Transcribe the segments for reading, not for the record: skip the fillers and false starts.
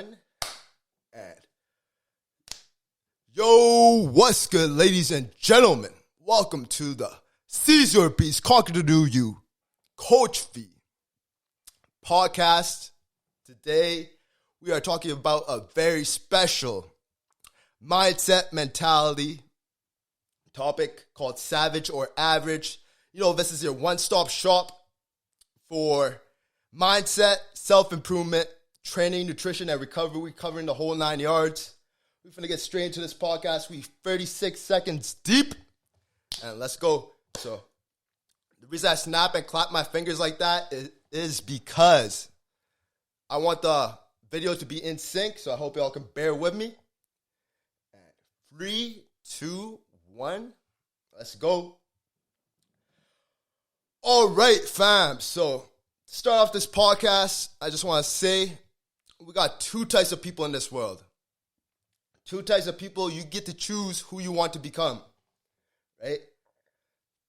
One and yo, what's good, ladies and gentlemen? Welcome to the Seize Your Beast, Conquer the Newyou, Coachv podcast. Today, we are talking about a very special mindset mentality topic called savage or average. You know, this is your one-stop shop for mindset, self-improvement, training, nutrition, and recovery. We're covering the whole 9 yards. We're going to get straight into this podcast. We're 36 seconds deep, and let's go. So the reason I snap and clap my fingers like that is because I want the video to be in sync, so I hope y'all can bear with me. 3, 2, 1, let's go. All right, fam. So to start off this podcast, I just want to say we got two types of people in this world. Two types of people. You get to choose who you want to become, right?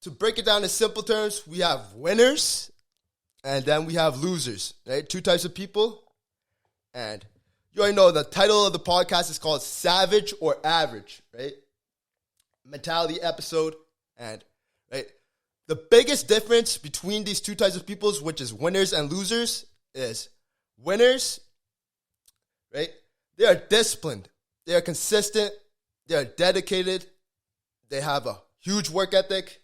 To break it down in simple terms, we have winners and then we have losers, right? Two types of people. And you already know the title of the podcast is called Savage or Average, right? Mentality episode. And, right, the biggest difference between these two types of people, which is winners and losers, is winners, right? They are disciplined. They are consistent. They are dedicated. They have a huge work ethic.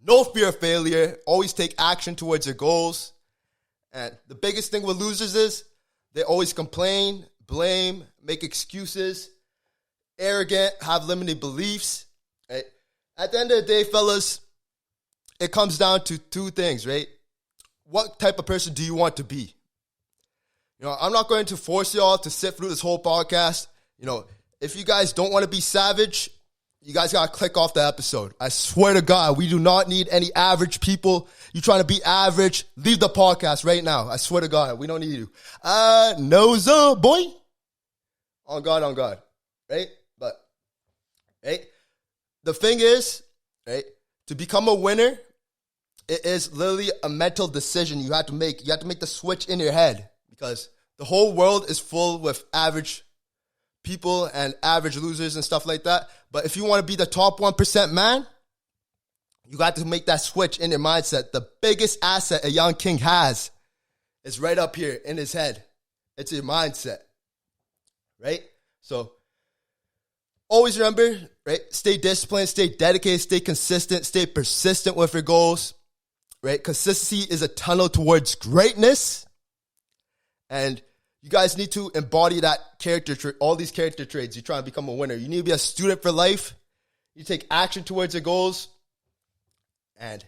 No fear of failure. Always take action towards their goals. And the biggest thing with losers is they always complain, blame, make excuses, arrogant, have limiting beliefs. Right? At the end of the day, fellas, it comes down to two things, right? What type of person do you want to be? You know, I'm not going to force y'all to sit through this whole podcast. You know, if you guys don't want to be savage, you guys got to click off the episode. I swear to God, we do not need any average people. You trying to be average, leave the podcast right now. I swear to God, we don't need you. No, sir, boy. On God. Right? But, right? The thing is, right, to become a winner, it is literally a mental decision you have to make. You have to make the switch in your head because the whole world is full with average people and average losers and stuff like that. But if you want to be the top 1% man, you got to make that switch in your mindset. The biggest asset a young king has is right up here in his head. It's your mindset, right? So always remember, right? Stay disciplined, stay dedicated, stay consistent, stay persistent with your goals, right? Consistency is a tunnel towards greatness. And you guys need to embody that character trait, all these character traits. You're trying to become a winner. You need to be a student for life. You take action towards your goals. And,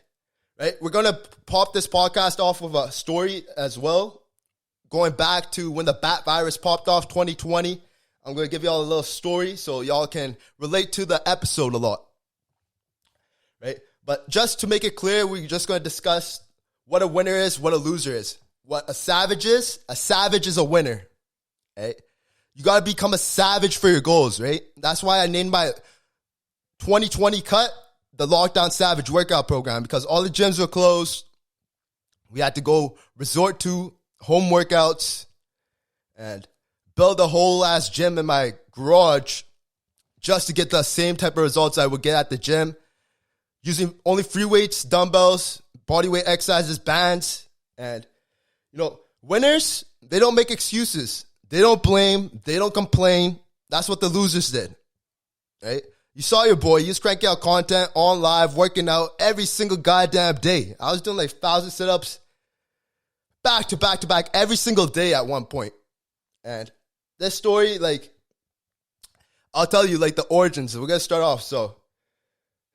right, we're going to pop this podcast off with a story as well. Going back to when the bat virus popped off 2020. I'm going to give y'all a little story so y'all can relate to the episode a lot. Right? But just to make it clear, we're just going to discuss what a winner is, what a loser is. What a savage is a winner, right? You got to become a savage for your goals, right? That's why I named my 2020 cut the Lockdown Savage Workout Program because all the gyms were closed. We had to go resort to home workouts and build a whole ass gym in my garage just to get the same type of results I would get at the gym. Using only free weights, dumbbells, body weight exercises, bands, and you know, winners, they don't make excuses. They don't blame. They don't complain. That's what the losers did, right? You saw your boy. He was cranking out content on live, working out every single goddamn day. I was doing like 1,000 sit-ups back to back to back every single day at one point. And this story, like, I'll tell you, like, the origins. We're going to start off. So,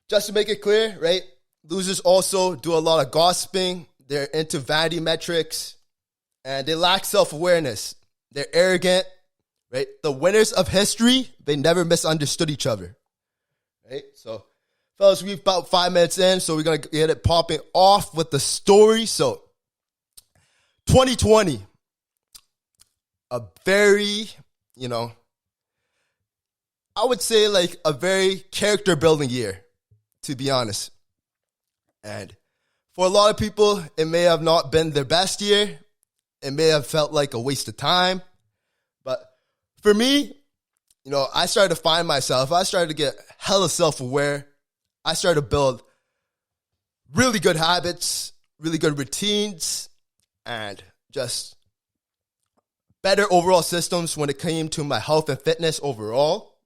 just to make it clear, right? Losers also do a lot of gossiping. They're into vanity metrics. And they lack self-awareness. They're arrogant, right? The winners of history, they never misunderstood each other, right? So, fellas, we're about 5 minutes in, so we're going to get it popping off with the story. So, 2020, a very, I would say like a very character-building year, to be honest. And for a lot of people, it may have not been their best year. It may have felt like a waste of time. for me, I started to find myself. I started to get hella self-aware. I started to build really good habits, really good routines, and just better overall systems when it came to my health and fitness overall.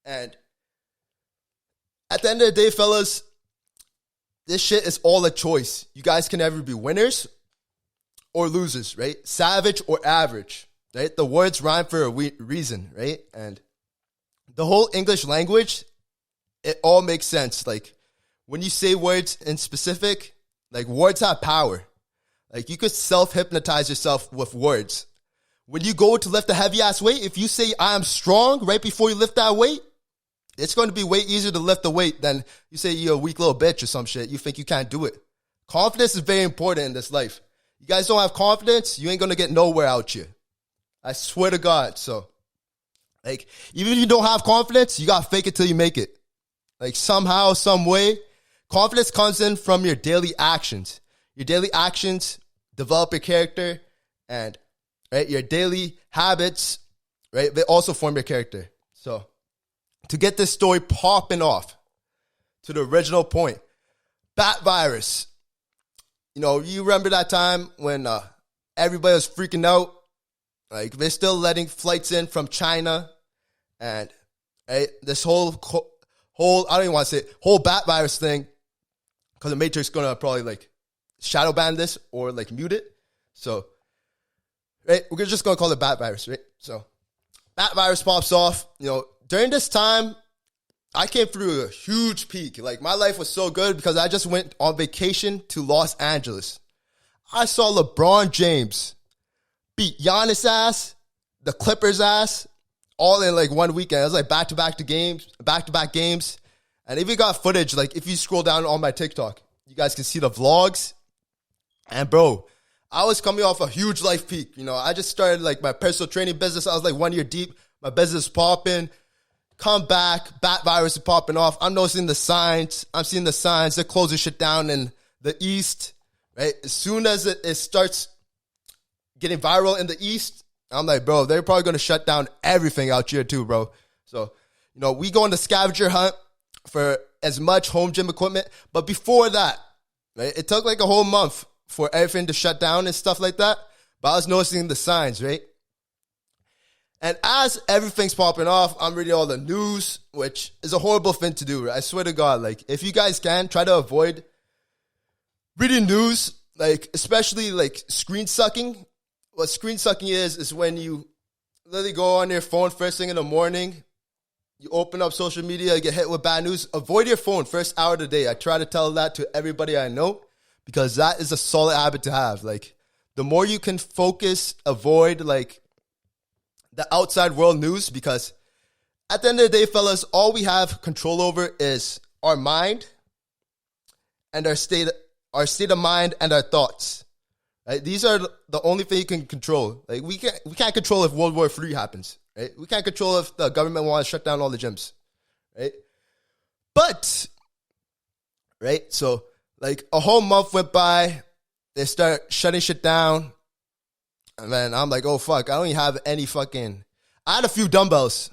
And at the end of the day, fellas, this shit is all a choice. You guys can either be winners or losers, right? Savage or average, right? The words rhyme for a reason, right? And the whole English language, it all makes sense. Like, when you say words in specific, like, words have power. Like, you could self-hypnotize yourself with words. When you go to lift a heavy-ass weight, if you say, I am strong, right before you lift that weight, it's going to be way easier to lift the weight than you say you're a weak little bitch or some shit. You think you can't do it. Confidence is very important in this life. You guys don't have confidence, you ain't going to get nowhere out here. I swear to God. So, like, even if you don't have confidence, you got to fake it till you make it. Like, somehow, some way, confidence comes in from your daily actions. Your daily actions develop your character, and right, your daily habits, right, they also form your character. So, to get this story popping off to the original point, bat virus. You remember that time when everybody was freaking out? Like, they're still letting flights in from China, and right, this whole I don't even want to say it, whole bat virus thing, because the Matrix is gonna probably like shadow ban this or like mute it. So, right, we're just gonna call it bat virus, right? So, bat virus pops off. During this time, I came through a huge peak. Like, my life was so good because I just went on vacation to Los Angeles. I saw LeBron James beat Giannis' ass, the Clippers' ass, all in like one weekend. It was like back-to-back games. And even got footage, like if you scroll down on my TikTok, you guys can see the vlogs. And bro, I was coming off a huge life peak. I just started like my personal training business. I was like 1 year deep. My business popping. Come back, bat virus is popping off. I'm noticing the signs. I'm seeing the signs. They're closing shit down in the East, right? As soon as it starts getting viral in the East, I'm like, bro, they're probably going to shut down everything out here too, bro. So, we go on the scavenger hunt for as much home gym equipment. But before that, right, it took like a whole month for everything to shut down and stuff like that. But I was noticing the signs, right? And as everything's popping off, I'm reading all the news, which is a horrible thing to do. Right? I swear to God, like, if you guys can, try to avoid reading news, like, especially like screen sucking. What screen sucking is when you literally go on your phone first thing in the morning, you open up social media, you get hit with bad news. Avoid your phone first hour of the day. I try to tell that to everybody I know because that is a solid habit to have. Like, the more you can focus, avoid like the outside world news, because at the end of the day, fellas, all we have control over is our mind and our state of mind and our thoughts. Right? These are the only thing you can control. Like, we can't control if World War III happens. Right? We can't control if the government wants to shut down all the gyms. Right? But, right, so like a whole month went by, they start shutting shit down. And then I'm like, oh, fuck, I don't even have any fucking... I had a few dumbbells,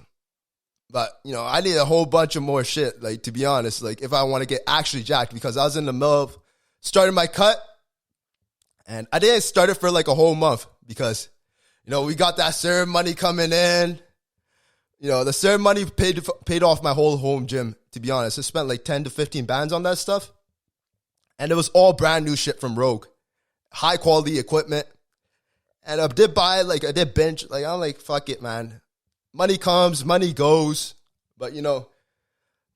but, I need a whole bunch of more shit, like, to be honest, like, if I want to get actually jacked, because I was in the middle of starting my cut, and I didn't start it for, like, a whole month, because, we got that CERB money coming in. The CERB money paid off my whole home gym, to be honest. I spent, like, 10 to 15 bands on that stuff, and it was all brand new shit from Rogue. High-quality equipment. And I did binge. Like, I'm like, fuck it, man. Money comes, money goes. But,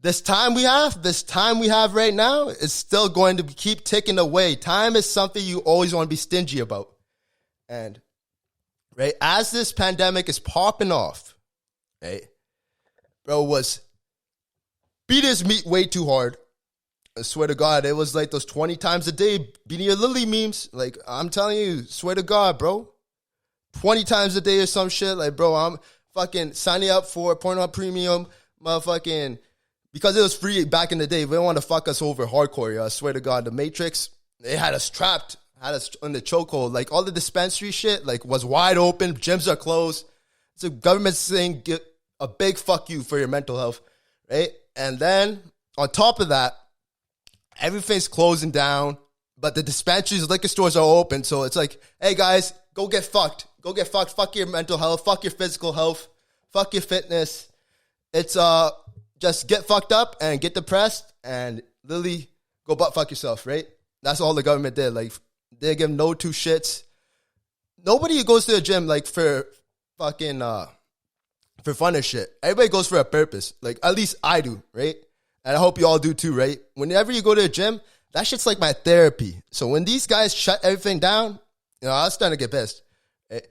this time we have right now is still going to keep ticking away. Time is something you always want to be stingy about. And, right, as this pandemic is popping off, right, bro was beat his meat way too hard. I swear to God, it was like those 20 times a day beating your Lily memes. Like, I'm telling you, swear to God, bro. 20 times a day or some shit. Like, bro, I'm fucking signing up for Pornhub Premium, motherfucking, because it was free back in the day. They don't want to fuck us over hardcore, yo. I swear to God, the Matrix, they had us trapped, had us in the chokehold. Like, all the dispensary shit, like, was wide open. Gyms are closed. So government's saying get a big fuck you for your mental health, right? And then on top of that, everything's closing down, but the dispensaries, liquor stores are open. So it's like, hey guys, go get fucked. Go get fucked. Fuck your mental health. Fuck your physical health. Fuck your fitness. It's just get fucked up and get depressed and literally go butt fuck yourself, right? That's all the government did. Like, they give no two shits. Nobody goes to the gym like for fucking for fun and shit. Everybody goes for a purpose. Like, at least I do, right? And I hope you all do too, right? Whenever you go to the gym, that shit's like my therapy. So when these guys shut everything down, I was starting to get pissed. Right?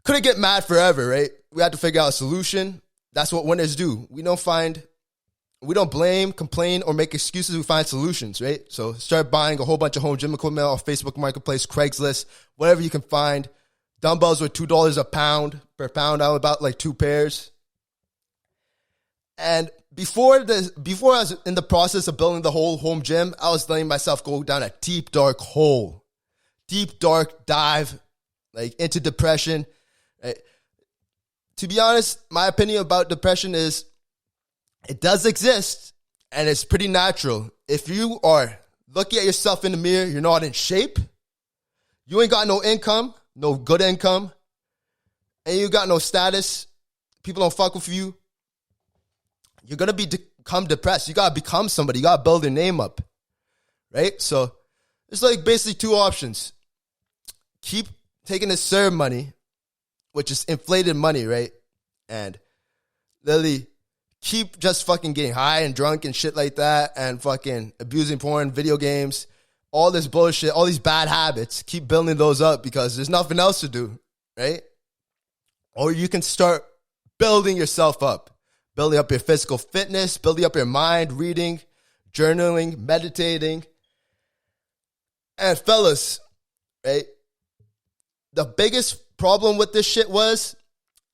Couldn't get mad forever, right? We had to figure out a solution. That's what winners do. We don't blame, complain, or make excuses. We find solutions, right? So start buying a whole bunch of home gym equipment off Facebook Marketplace, Craigslist, whatever you can find. Dumbbells were $2 a pound. Per pound, I was about like 2 pairs. And before I was in the process of building the whole home gym, I was letting myself go down a deep, dark hole. Deep, dark dive, like into depression. Right? To be honest, my opinion about depression is it does exist, and it's pretty natural. If you are looking at yourself in the mirror, you're not in shape, you ain't got no income, no good income, and you got no status, people don't fuck with you, you're going to become depressed. You got to become somebody. You got to build your name up, right? So it's like basically 2 options. Keep taking the serve money, which is inflated money, right? And literally keep just fucking getting high and drunk and shit like that and fucking abusing porn, video games, all this bullshit, all these bad habits. Keep building those up because there's nothing else to do, right? Or you can start building yourself up. Building up your physical fitness, building up your mind, reading, journaling, meditating. And fellas, right? The biggest problem with this shit was,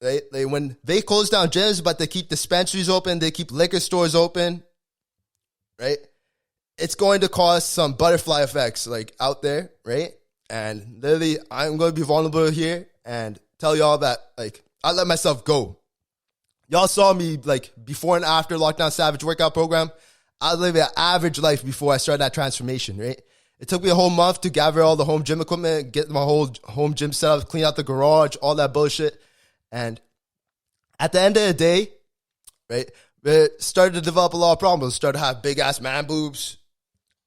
right, when they close down gyms, but they keep dispensaries open, they keep liquor stores open, right? It's going to cause some butterfly effects, like, out there, right? And literally, I'm going to be vulnerable here and tell y'all that, like, I let myself go. Y'all saw me, like, before and after Lockdown Savage workout program. I was living an average life before I started that transformation, right? It took me a whole month to gather all the home gym equipment, get my whole home gym set up, clean out the garage, all that bullshit. And at the end of the day, right, we started to develop a lot of problems. Started to have big-ass man boobs,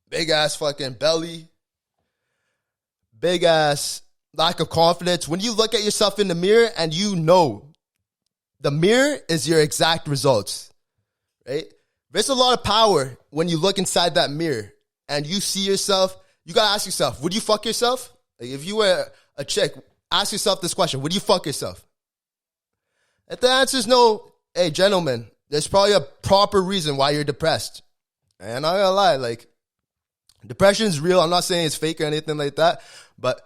big-ass fucking belly, big-ass lack of confidence. When you look at yourself in the mirror and you know the mirror is your exact results, right? There's a lot of power when you look inside that mirror and you see yourself. You got to ask yourself, would you fuck yourself? Like, if you were a chick, ask yourself this question, would you fuck yourself? If the answer is no, hey, gentlemen, there's probably a proper reason why you're depressed. And I'm not going to lie, like, depression is real. I'm not saying it's fake or anything like that, but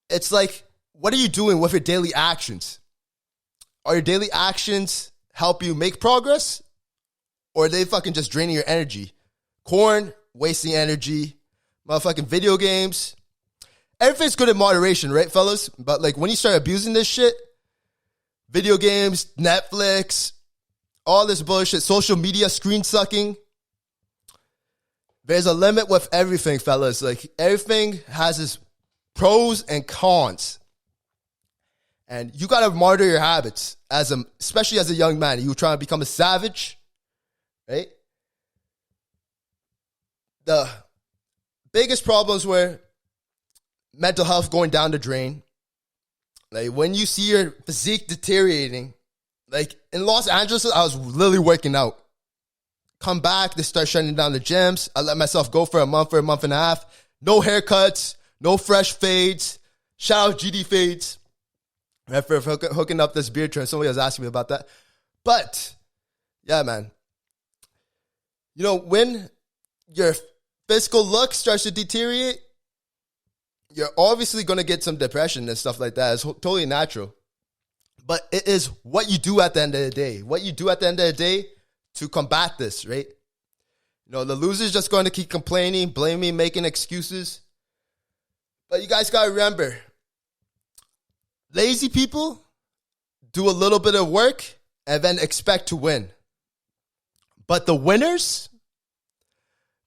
it's like, what are you doing with your daily actions? Are your daily actions help you make progress? Or are they fucking just draining your energy? Corn, wasting energy. Motherfucking video games. Everything's good in moderation, right, fellas? But, like, when you start abusing this shit, video games, Netflix, all this bullshit, social media, screen sucking, there's a limit with everything, fellas. Like, everything has its pros and cons. And you got to monitor your habits, especially as a young man. You trying to become a savage, right? The biggest problems were mental health going down the drain. Like, when you see your physique deteriorating, like in Los Angeles, I was literally working out. Come back, they start shutting down the gyms. I let myself go for a month and a half. No haircuts, no fresh fades. Shout out GD Fades. Right, for hooking up this beard trend. Somebody was asking me about that. But, yeah, man. You know, when your physical look starts to deteriorate, you're obviously going to get some depression and stuff like that. It's totally natural. But it is what you do at the end of the day. What you do at the end of the day to combat this, right? You know, the loser's just going to keep complaining, blaming, making excuses. But you guys got to remember, lazy people do a little bit of work, and then expect to win. But the winners,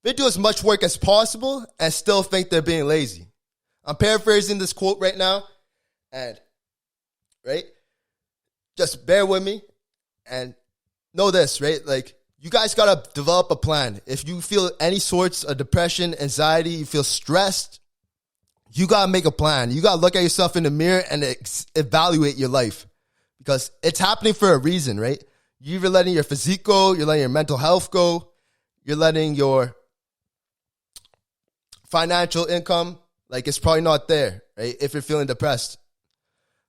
they do as much work as possible and still think they're being lazy. I'm paraphrasing this quote right now, and right, just bear with me and know this, right? Like, you guys gotta develop a plan. If you feel any sorts of depression, anxiety, you feel stressed, you gotta make a plan. You gotta look at yourself in the mirror and evaluate your life, because it's happening for a reason, right? You're either letting your physique go, you're letting your mental health go, you're letting your financial income, like, it's probably not there, right? If you're feeling depressed.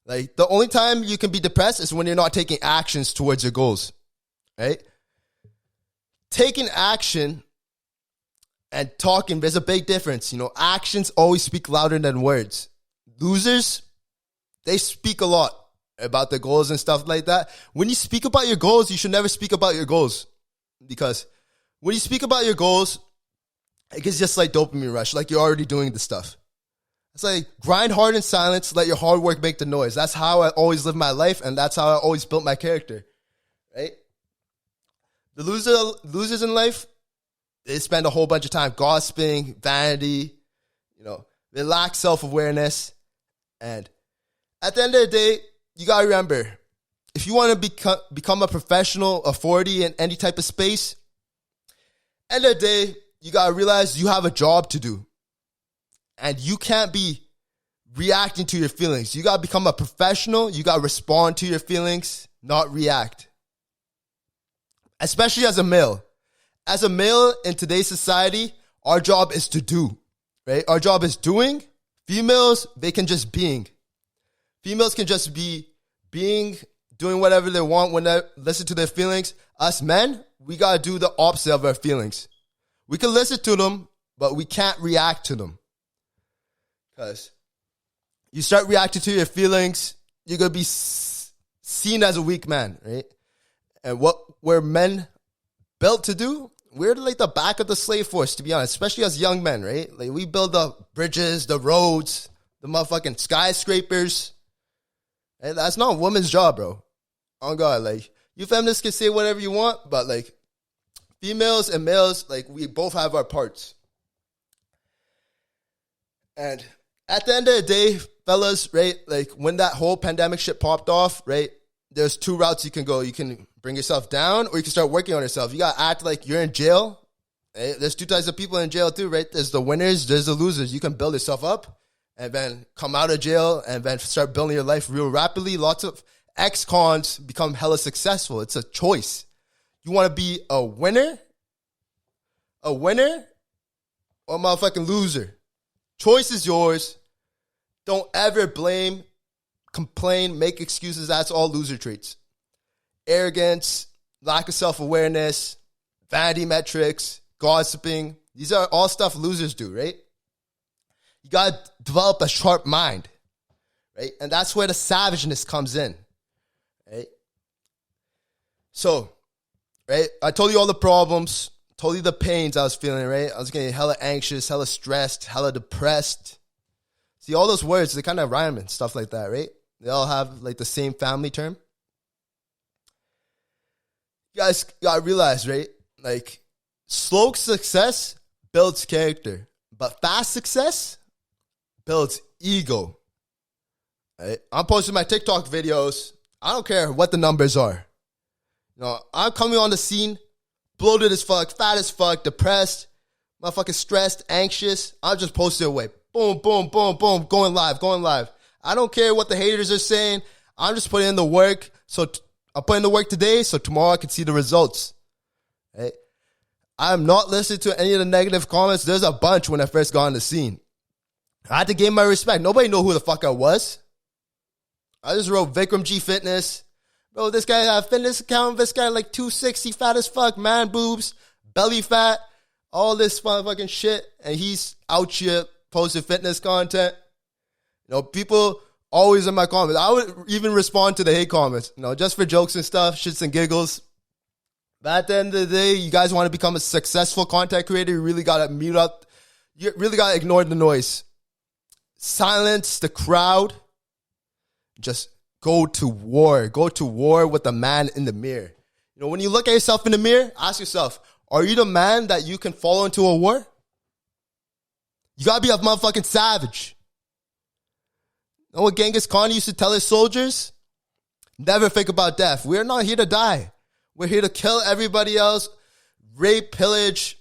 Like, the only time you can be depressed is when you're not taking actions towards your goals, right? Taking action and talking, there's a big difference. You know, actions always speak louder than words. Losers, they speak a lot about their goals and stuff like that. When you speak about your goals, you should never speak about your goals. Because when you speak about your goals, it gets just like dopamine rush, like you're already doing the stuff. It's like, grind hard in silence, let your hard work make the noise. That's how I always live my life, and that's how I always built my character, right? The losers in life, they spend a whole bunch of time gossiping, vanity, you know, they lack self-awareness. And at the end of the day, you got to remember, if you want to become a professional authority in any type of space, end of the day, you got to realize you have a job to do. And you can't be reacting to your feelings. You got to become a professional. You got to respond to your feelings, not react. Especially as a male. As a male in today's society, our job is to do, right? Our job is doing. Females, they can just being. Females can just be being, doing whatever they want when they listen to their feelings. Us men, we got to do the opposite of our feelings. We can listen to them, but we can't react to them. Because you start reacting to your feelings, you're going to be seen as a weak man, right? And what we're men built to do, we're like the back of the slave force, to be honest, especially as young men, right? Like, we build the bridges, the roads, the motherfucking skyscrapers. And that's not a woman's job, bro. Oh, God, like, you feminists can say whatever you want, but, like, females and males, like, we both have our parts. And at the end of the day, fellas, right, like, when that whole pandemic shit popped off, right, there's two routes you can go. You can bring yourself down, or you can start working on yourself. You got to act like you're in jail. Right? There's two types of people in jail too, right? There's the winners, there's the losers. You can build yourself up and then come out of jail and then start building your life real rapidly. Lots of ex-cons become hella successful. It's a choice. You want to be a winner or a motherfucking loser? Choice is yours. Don't ever blame, complain, make excuses. That's all loser traits. Arrogance, lack of self-awareness, vanity metrics, gossiping. These are all stuff losers do, right? You got to develop a sharp mind, right? And that's where the savageness comes in, right? So, right, I told you all the problems, told you the pains I was feeling, right? I was getting hella anxious, hella stressed, hella depressed. See, all those words, they kind of rhyme and stuff like that, right? They all have like the same family term. You guys gotta realize, right? Like, slow success builds character, but fast success builds ego. Right? I'm posting my TikTok videos. I don't care what the numbers are. You know, I'm coming on the scene, bloated as fuck, fat as fuck, depressed, motherfucking stressed, anxious. I'll just post it away. Boom, boom, boom, boom, going live. I don't care what the haters are saying. I'm just putting in the work. So I'm putting in the work today, so tomorrow I can see the results. Right? I'm not listening to any of the negative comments. There's a bunch when I first got on the scene. I had to gain my respect. Nobody knew who the fuck I was. I just wrote Vikram G Fitness. Bro, this guy had a fitness account. This guy like 260, fat as fuck, man boobs, belly fat, all this motherfucking shit. And he's out here posting fitness content. You know, people always in my comments. I would even respond to the hate comments, you know, just for jokes and stuff, shits and giggles. But at the end of the day, you guys want to become a successful content creator, you really got to mute up. You really got to ignore the noise. Silence the crowd. Just go to war. Go to war with the man in the mirror. You know, when you look at yourself in the mirror, ask yourself, are you the man that you can follow into a war? You gotta be a motherfucking savage. You know what Genghis Khan used to tell his soldiers? Never think about death. We're not here to die. We're here to kill everybody else, rape, pillage,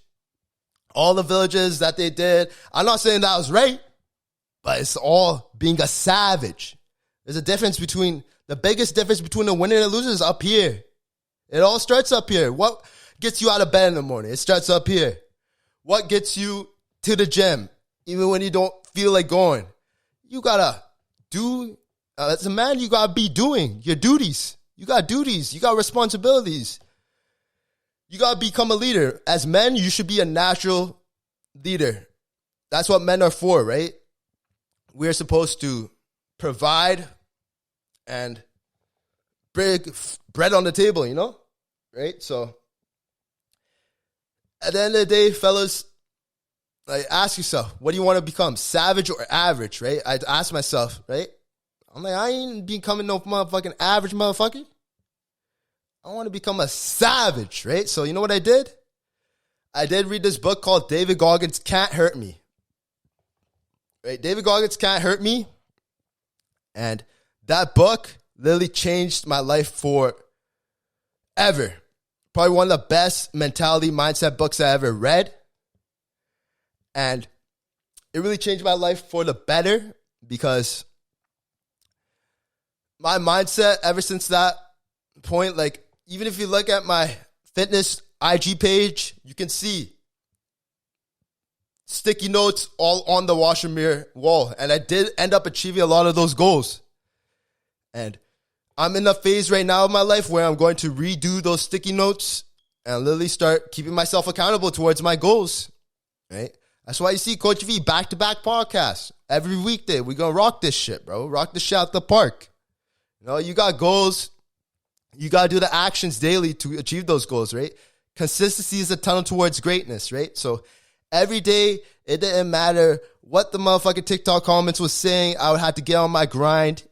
all the villages that they did. I'm not saying that was right, but it's all being a savage. There's a difference between, the biggest difference between the winner and the loser is up here. It all starts up here. What gets you out of bed in the morning? It starts up here. What gets you to the gym, even when you don't feel like going? You gotta do, as a man, you gotta be doing your duties. You got duties. You got responsibilities. You gotta become a leader. As men, you should be a natural leader. That's what men are for, right? We're supposed to provide and bring bread on the table, you know? Right? So, at the end of the day, fellas, like, ask yourself, what do you want to become? Savage or average, right? I ask myself, right? I'm like, I ain't becoming no motherfucking average motherfucker. I want to become a savage, right? So you know what I did? I did read this book called David Goggins Can't Hurt Me. Right? David Goggins Can't Hurt Me. And that book literally changed my life forever. Probably one of the best mentality mindset books I ever read. And it really changed my life for the better, because my mindset ever since that point, like, even if you look at my fitness IG page, you can see sticky notes all on the washer mirror wall. And I did end up achieving a lot of those goals. And I'm in a phase right now of my life where I'm going to redo those sticky notes and literally start keeping myself accountable towards my goals, right? That's why you see Coachv back-to-back podcasts. Every weekday, we're going to rock this shit, bro. Rock this shit out the park. You know, you got goals. You got to do the actions daily to achieve those goals, right? Consistency is a tunnel towards greatness, right? So every day, it didn't matter what the motherfucking TikTok comments was saying. I would have to get on my grind.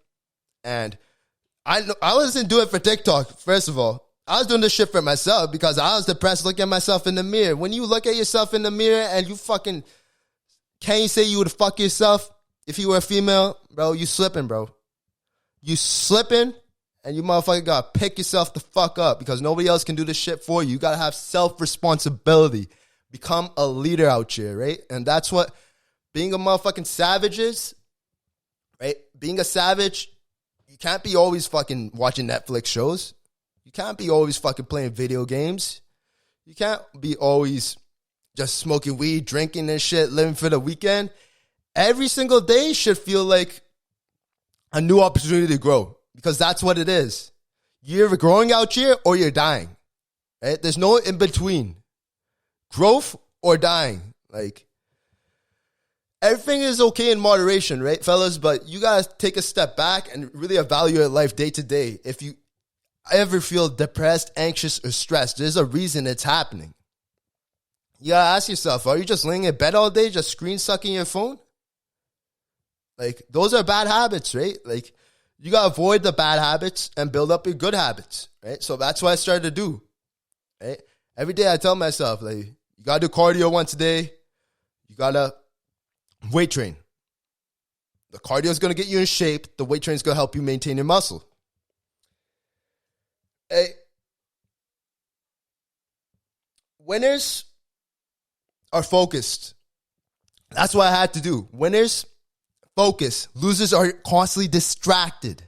And I wasn't doing it for TikTok, first of all. I was doing this shit for myself because I was depressed looking at myself in the mirror. When you look at yourself in the mirror and you fucking, can you say you would fuck yourself if you were a female? Bro, you slipping, bro. You slipping, and you motherfucker gotta pick yourself the fuck up, because nobody else can do this shit for you. You gotta have self-responsibility. Become a leader out here, right? And that's what being a motherfucking savage is, right? Being a savage, you can't be always fucking watching Netflix shows. You can't be always fucking playing video games. You can't be always just smoking weed, drinking and shit, living for the weekend. Every single day should feel like a new opportunity to grow, because that's what it is. You're either growing out here or you're dying, right? There's no in between. Growth or dying. Like, everything is okay in moderation, right, fellas? But you gotta take a step back and really evaluate life day to day. If you ever feel depressed, anxious, or stressed, there's a reason it's happening. You gotta ask yourself, are you just laying in bed all day, just screen sucking your phone? Like, those are bad habits, right? Like, you gotta avoid the bad habits and build up your good habits, right? So that's what I started to do, right? Every day I tell myself, like, you gotta do cardio once a day. You gotta weight train. The cardio is gonna get you in shape. The weight train is gonna help you maintain your muscle. Hey, winners are focused. That's what I had to do. Winners focus. Losers are constantly distracted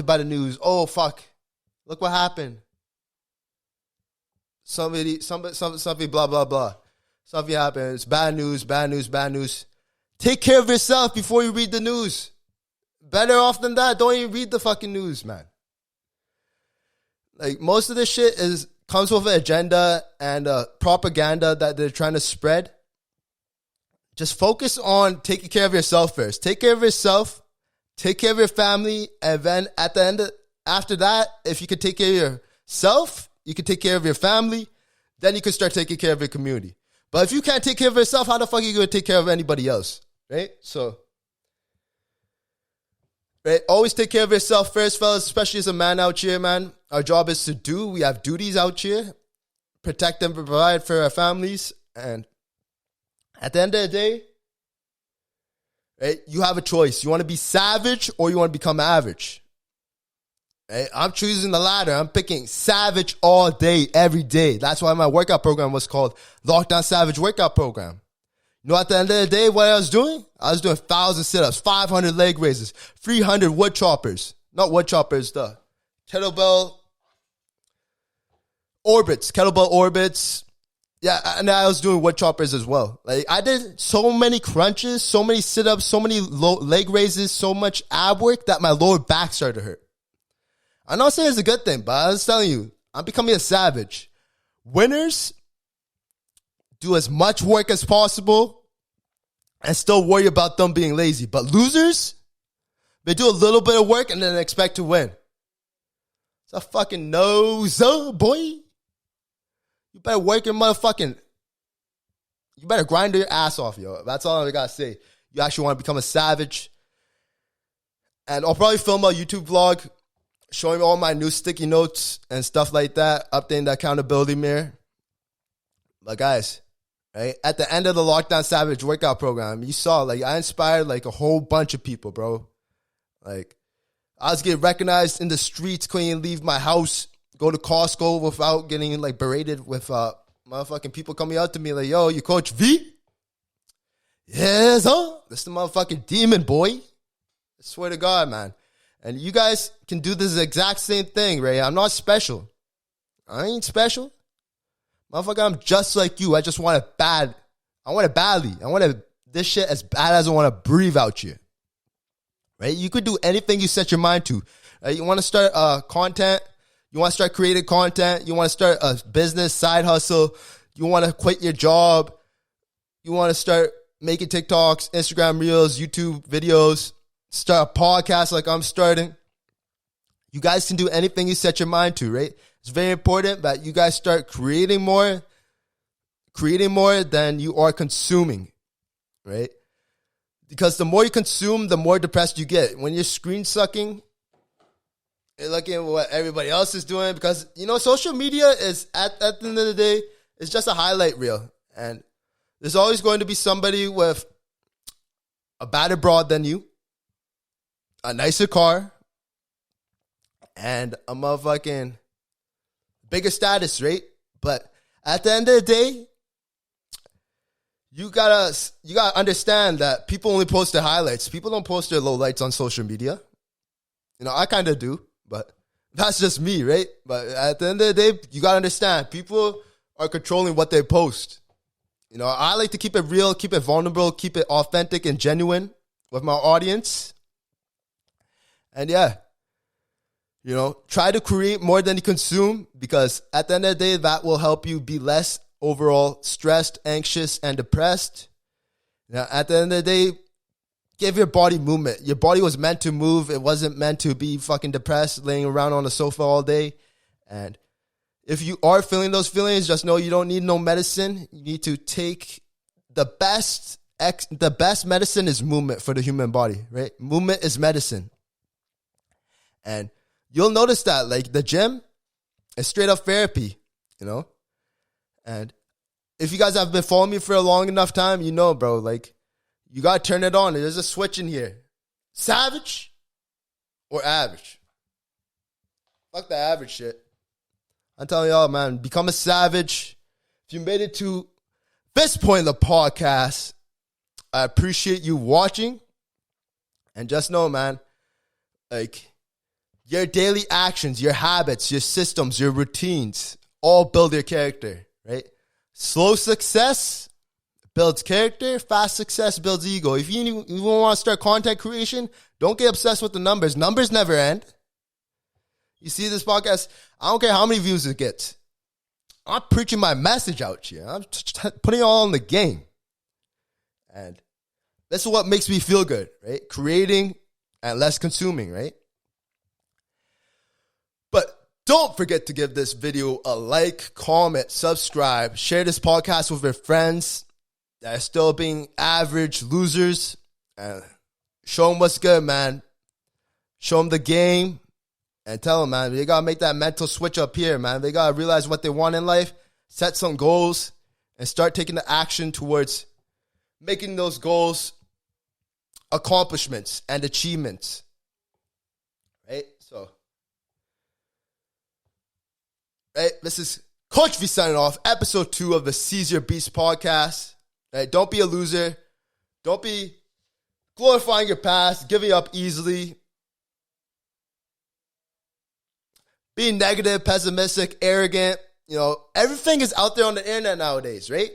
by the news. Oh, fuck. Look what happened. Somebody, blah, blah, blah. Something happened. It's bad news, bad news, bad news. Take care of yourself before you read the news. Better off than that, don't even read the fucking news, man. Like, most of this shit comes with an agenda and propaganda that they're trying to spread. Just focus on taking care of yourself first. Take care of yourself. Take care of your family. And then at the end, after that, if you could take care of yourself, you can take care of your family. Then you can start taking care of your community. But if you can't take care of yourself, how the fuck are you going to take care of anybody else? Right? So, Right? Always take care of yourself first, fellas, especially as a man out here, man. Our job is to do. We have duties out here. Protect and provide for our families. And at the end of the day, right, you have a choice. You want to be savage or you want to become average. Right? I'm choosing the latter. I'm picking savage all day, every day. That's why my workout program was called Lockdown Savage Workout Program. You know, at the end of the day, what I was doing? I was doing 1,000 sit-ups, 500 leg raises, 300 wood choppers. Not wood choppers, the kettlebell orbits. Yeah, and I was doing wood choppers as well. Like, I did so many crunches, so many sit-ups, so many leg raises, so much ab work that my lower back started to hurt. I'm not saying it's a good thing, but I was telling you, I'm becoming a savage. Winners do as much work as possible and still worry about them being lazy. But losers, they do a little bit of work and then expect to win. It's a fucking no-so, boy. You better work your motherfucking... You better grind your ass off, yo. That's all I gotta say. You actually want to become a savage. And I'll probably film a YouTube vlog showing all my new sticky notes and stuff like that, updating the accountability mirror. But guys, right, at the end of the Lockdown Savage workout program, you saw, like, I inspired, like, a whole bunch of people, bro. Like, I was getting recognized in the streets, couldn't even leave my house, go to Costco without getting, like, berated with motherfucking people coming up to me like, yo, you Coachv? Yes, huh? This the motherfucking demon, boy. I swear to God, man. And you guys can do this exact same thing, right? I'm not special. I ain't special. Motherfucker, I'm just like you. I just want it bad. I want it badly. I want this shit as bad as I want to breathe out you. Right? You could do anything you set your mind to. You want to start content. You want to start creating content. You want to start a business, side hustle. You want to quit your job. You want to start making TikToks, Instagram Reels, YouTube videos. Start a podcast like I'm starting. You guys can do anything you set your mind to, right? It's very important that you guys start creating more than you are consuming, right? Because the more you consume, the more depressed you get. When you're screen sucking, you're looking at what everybody else is doing. Because, you know, social media is, at the end of the day, it's just a highlight reel. And there's always going to be somebody with a better broad than you, a nicer car, and a motherfucking bigger status, right? But at the end of the day, you gotta understand that people only post their highlights. People don't post their lowlights on social media. You know, I kind of do, but that's just me, right? But at the end of the day, you gotta understand, people are controlling what they post. You know, I like to keep it real, keep it vulnerable, keep it authentic and genuine with my audience. And yeah, you know, try to create more than you consume, because at the end of the day, that will help you be less overall stressed, anxious, and depressed. Now, at the end of the day, give your body movement. Your body was meant to move. It wasn't meant to be fucking depressed, laying around on the sofa all day. And if you are feeling those feelings, just know you don't need no medicine. You need to take the best medicine is movement for the human body, right? Movement is medicine. And you'll notice that, like, the gym is straight up therapy, you know? And if you guys have been following me for a long enough time, you know, bro, like, you got to turn it on. There's a switch in here. Savage or average? Fuck the average shit. I'm telling y'all, man, become a savage. If you made it to this point in the podcast, I appreciate you watching. And just know, man, like, your daily actions, your habits, your systems, your routines all build your character, right? Slow success builds character. Fast success builds ego. If you want to start content creation, don't get obsessed with the numbers. Numbers never end. You see this podcast? I don't care how many views it gets. I'm preaching my message out here. I'm putting it all in the game. And this is what makes me feel good, right? Creating and less consuming, right? But don't forget to give this video a like, comment, subscribe, share this podcast with your friends that are still being average losers, and show them what's good, man. show them the game, and tell them, man, they got to make that mental switch up here, man. They got to realize what they want in life, set some goals, and start taking the action towards making those goals accomplishments and achievements. Right? So, right, this is Coachv signing off, episode 2 of the Seize Your Beast podcast. Right? Don't be a loser. Don't be glorifying your past, giving up easily, being negative, pessimistic, arrogant. Everything is out there on the internet nowadays, right?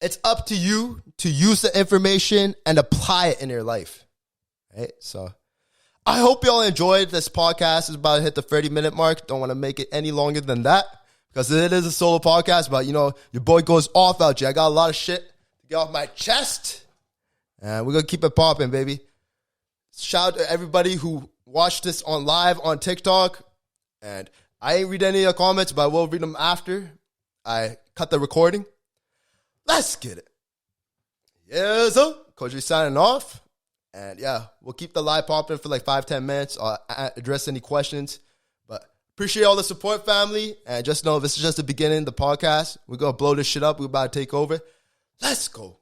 It's up to you to use the information and apply it in your life, right? So I hope y'all enjoyed this podcast. It's about to hit the 30-minute mark. Don't want to make it any longer than that because it is a solo podcast, but, your boy goes off out here. I got a lot of shit to get off my chest, and we're going to keep it popping, baby. Shout out to everybody who watched this on live on TikTok, and I ain't read any of the comments, but I will read them after I cut the recording. Let's get it. Yeah, so Coachv signing off, and yeah, we'll keep the live popping for like 5-10 minutes. I'll address any questions, but appreciate all the support, family, and just know this is just the beginning of the podcast. We're gonna blow this shit up. We're about to take over. Let's go.